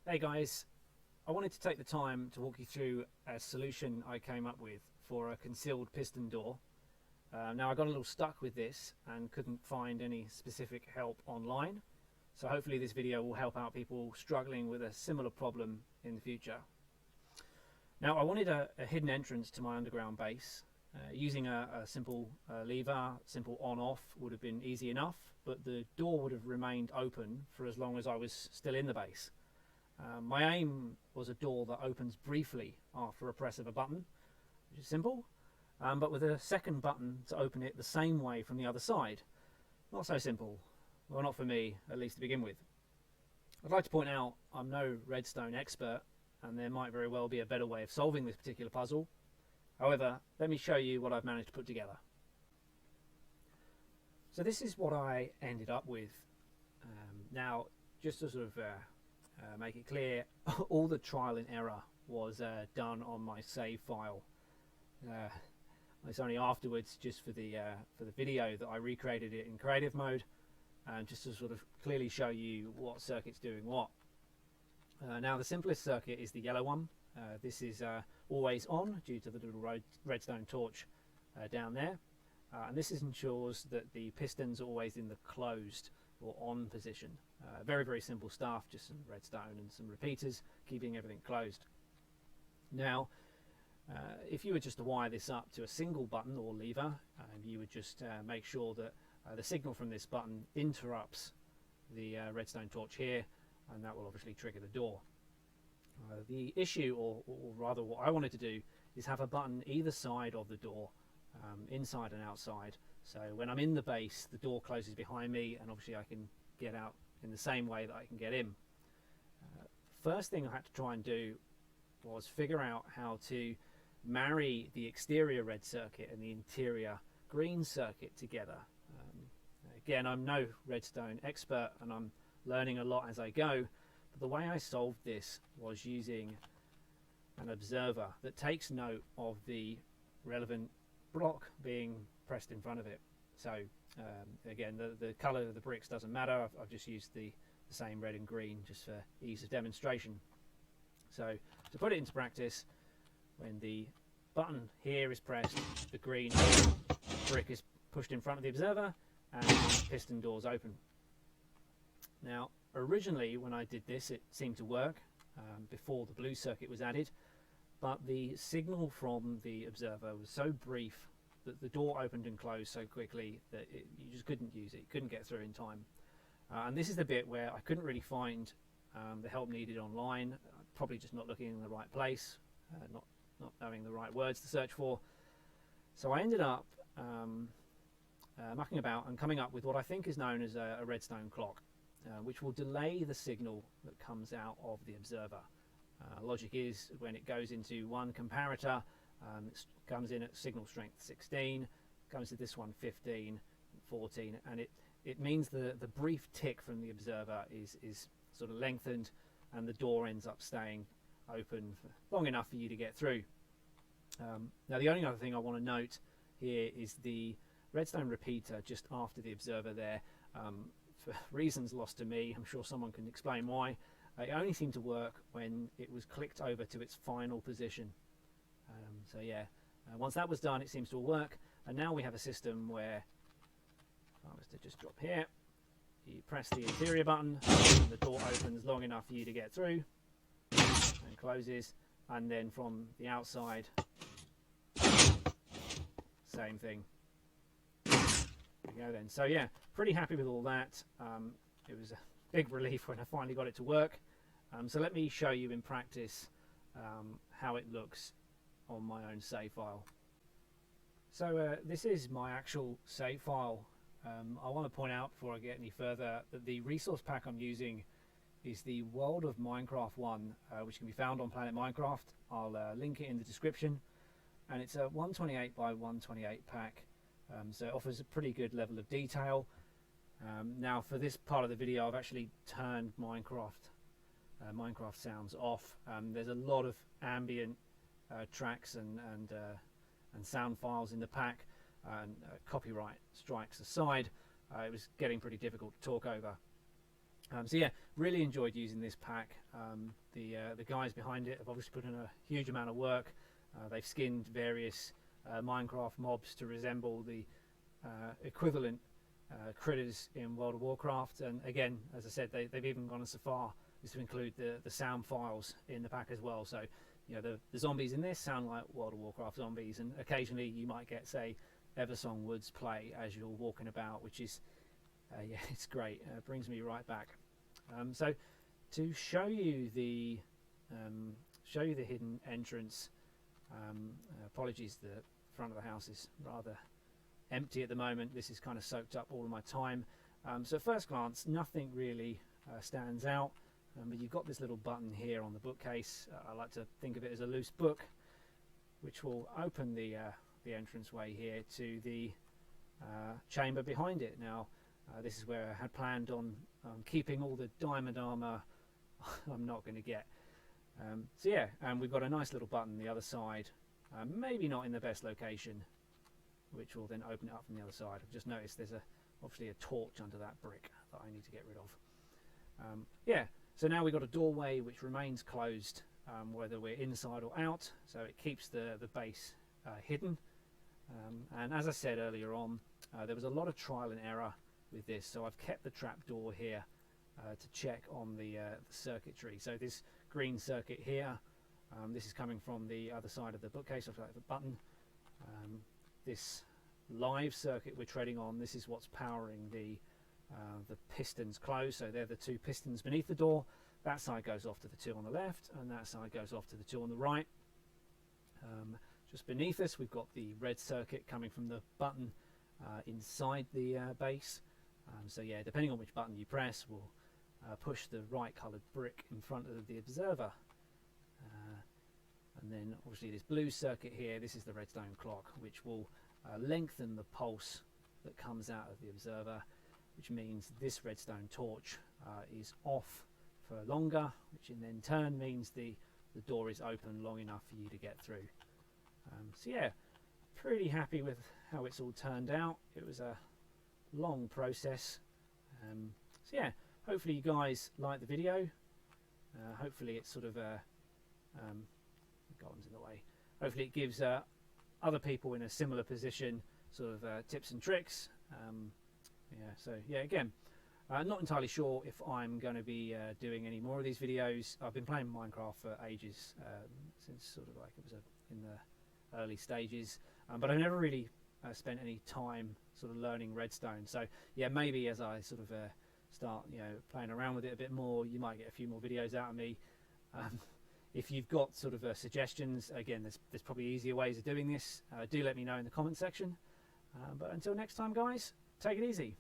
Hey guys, I wanted to take the time to walk you through a solution I came up with for a concealed piston door. Now I got a little stuck with this and couldn't find any specific help online, so hopefully this video will help out people struggling with a similar problem in the future. Now I wanted a hidden entrance to my underground base. Using a simple lever, simple on-off would have been easy enough, but the door would have remained open for as long as I was still in the base. My aim was a door that opens briefly after a press of a button, which is simple, but with a second button to open it the same way from the other side. Not so simple. Well, not for me, at least to begin with. I'd like to point out I'm no redstone expert, and there might very well be a better way of solving this particular puzzle. However, let me show you what I've managed to put together. So this is what I ended up with. Now, just to sort of make it clear, all the trial and error was done on my save file. It's only afterwards, just for the video, that I recreated it in creative mode, just to sort of clearly show you what circuit's doing what. Now the simplest circuit is the yellow one. This is always on due to the little redstone torch down there, and this ensures that the pistons are always in the closed or on position. Very, very simple stuff, just some redstone and some repeaters keeping everything closed. Now if you were just to wire this up to a single button or lever, you would just make sure that the signal from this button interrupts the redstone torch here, and that will obviously trigger the door. The issue, or rather what I wanted to do, is have a button either side of the door, inside and outside, so when I'm in the base the door closes behind me and obviously I can get out in the same way that I can get in. First thing I had to try and do was figure out how to marry the exterior red circuit and the interior green circuit together. Again, I'm no redstone expert and I'm learning a lot as I go, but the way I solved this was using an observer that takes note of the relevant block being pressed in front of it. So again, the colour of the bricks doesn't matter. I've just used the same red and green just for ease of demonstration. So to put it into practice, when the button here is pressed, the green brick is pushed in front of the observer and the piston doors open. Now originally when I did this it seemed to work before the blue circuit was added, but the signal from the observer was so brief that the door opened and closed so quickly that you just couldn't use it, couldn't get through in time. And this is the bit where I couldn't really find the help needed online, probably just not looking in the right place, not knowing the right words to search for. So I ended up mucking about and coming up with what I think is known as a redstone clock, which will delay the signal that comes out of the observer. Logic is when it goes into one comparator, it comes in at signal strength 16, comes to this one 15, 14, and it means the brief tick from the observer is sort of lengthened and the door ends up staying open for long enough for you to get through. Now the only other thing I want to note here is the redstone repeater just after the observer there. For reasons lost to me, I'm sure someone can explain why, it only seemed to work when it was clicked over to its final position. So yeah, once that was done it seems to work, and now we have a system where, if I was to just drop here, you press the interior button and the door opens long enough for you to get through and closes, and then from the outside same thing. There we go then. So yeah, pretty happy with all that. It was a big relief when I finally got it to work. So let me show you in practice how it looks on my own save file. So this is my actual save file. I want to point out before I get any further that the resource pack I'm using is the World of Minecraft 1, which can be found on Planet Minecraft. I'll link it in the description, and it's a 128 by 128 pack, so it offers a pretty good level of detail. Now for this part of the video I've actually turned Minecraft sounds off. There's a lot of ambient tracks and sound files in the pack, and copyright strikes aside, it was getting pretty difficult to talk over. So yeah, really enjoyed using this pack. The guys behind it have obviously put in a huge amount of work. They've skinned various Minecraft mobs to resemble the equivalent critters in World of Warcraft, and again, as I said, they've even gone so far as to include the sound files in the pack as well. So you know, the zombies in this sound like World of Warcraft zombies, and occasionally you might get, say, Eversong Woods play as you're walking about, which is yeah, it's great. Brings me right back. So to show you the hidden entrance, apologies, the front of the house is rather empty at the moment. This has kind of soaked up all of my time. So at first glance, nothing really stands out, but you've got this little button here on the bookcase. I like to think of it as a loose book, which will open the entranceway here to the chamber behind it. Now, this is where I had planned on keeping all the diamond armor I'm not going to get. So yeah, and we've got a nice little button the other side, maybe not in the best location, which will then open it up from the other side. I've just noticed there's obviously a torch under that brick that I need to get rid of. Yeah, so now we've got a doorway which remains closed, whether we're inside or out, so it keeps the base hidden. And as I said earlier on, there was a lot of trial and error with this, so I've kept the trap door here to check on the circuitry. So this green circuit here, this is coming from the other side of the bookcase. I've got the button. This live circuit we're treading on, this is what's powering the pistons closed. So they're the two pistons beneath the door. That side goes off to the two on the left, and that side goes off to the two on the right. Just beneath us, we've got the red circuit coming from the button inside the base. So yeah, depending on which button you press, will push the right coloured brick in front of the observer. And then obviously this blue circuit here, this is the redstone clock, which will lengthen the pulse that comes out of the observer, which means this redstone torch is off for longer, which in turn means the door is open long enough for you to get through. So yeah, pretty happy with how it's all turned out. It was a long process. So yeah, hopefully you guys like the video. Hopefully it's sort of Garden's in the way. Hopefully it gives other people in a similar position sort of tips and tricks. Yeah, so yeah, again, not entirely sure if I'm going to be doing any more of these videos. I've been playing Minecraft for ages, since sort of like it was in the early stages, but I've never really spent any time sort of learning redstone. So yeah, maybe as I sort of start, you know, playing around with it a bit more, you might get a few more videos out of me. If you've got sort of suggestions, again, there's probably easier ways of doing this. Do let me know in the comment section. But until next time, guys, take it easy.